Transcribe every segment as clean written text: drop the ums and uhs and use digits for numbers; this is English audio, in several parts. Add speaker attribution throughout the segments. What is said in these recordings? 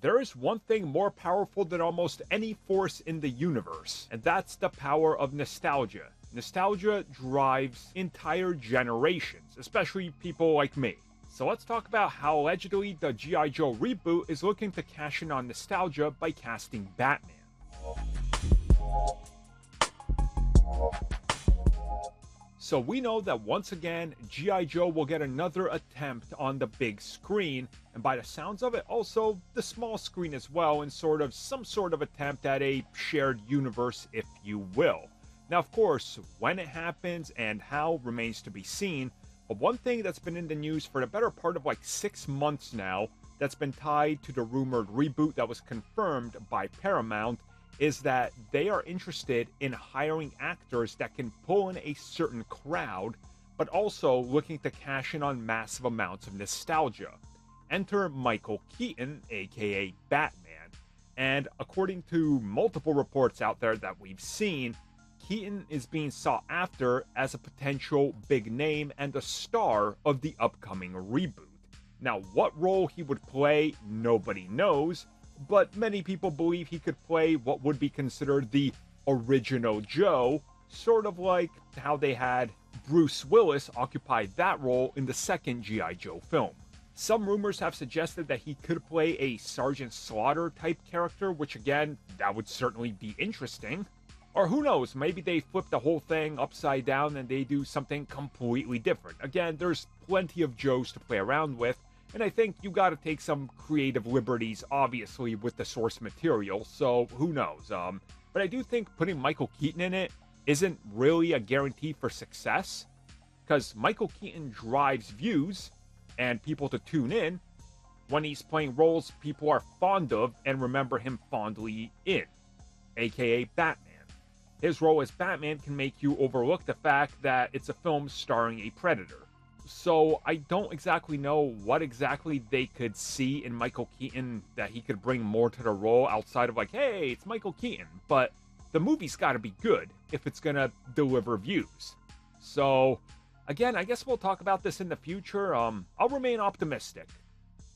Speaker 1: there is one thing more powerful than almost any force in the universe, and that's the power of nostalgia. Nostalgia drives entire generations, especially people like me. So let's talk about how allegedly the G.I. Joe reboot is looking to cash in on nostalgia by casting Batman. So we know that once again, G.I. Joe will get another attempt on the big screen, and by the sounds of it, also the small screen as well, in some sort of attempt at a shared universe, if you will. Now, of course, when it happens and how remains to be seen, but one thing that's been in the news for the better part of like 6 months now, that's been tied to the rumored reboot that was confirmed by Paramount, is that they are interested in hiring actors that can pull in a certain crowd, but also looking to cash in on massive amounts of nostalgia. Enter Michael Keaton, aka Batman, and according to multiple reports out there that we've seen, Keaton is being sought after as a potential big name and a star of the upcoming reboot. Now, what role he would play, nobody knows, but many people believe he could play what would be considered the original Joe, sort of like how they had Bruce Willis occupy that role in the second G.I. Joe film. Some rumors have suggested that he could play a Sergeant Slaughter type character, which again, that would certainly be interesting. Or who knows, maybe they flip the whole thing upside down and they do something completely different. Again, there's plenty of Joes to play around with, and I think you gotta take some creative liberties, obviously, with the source material, so who knows. But I do think putting Michael Keaton in it isn't really a guarantee for success, because Michael Keaton drives views and people to tune in when he's playing roles people are fond of and remember him fondly in, aka Batman. His role as Batman can make you overlook the fact that it's a film starring a predator. So I don't exactly know what exactly they could see in Michael Keaton that he could bring more to the role outside of like, hey, it's Michael Keaton. But the movie's got to be good if it's going to deliver views. So again, I guess we'll talk about this in the future. I'll remain optimistic.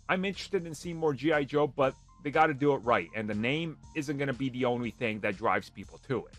Speaker 1: I'm interested in seeing more G.I. Joe, but they got to do it right. And the name isn't going to be the only thing that drives people to it.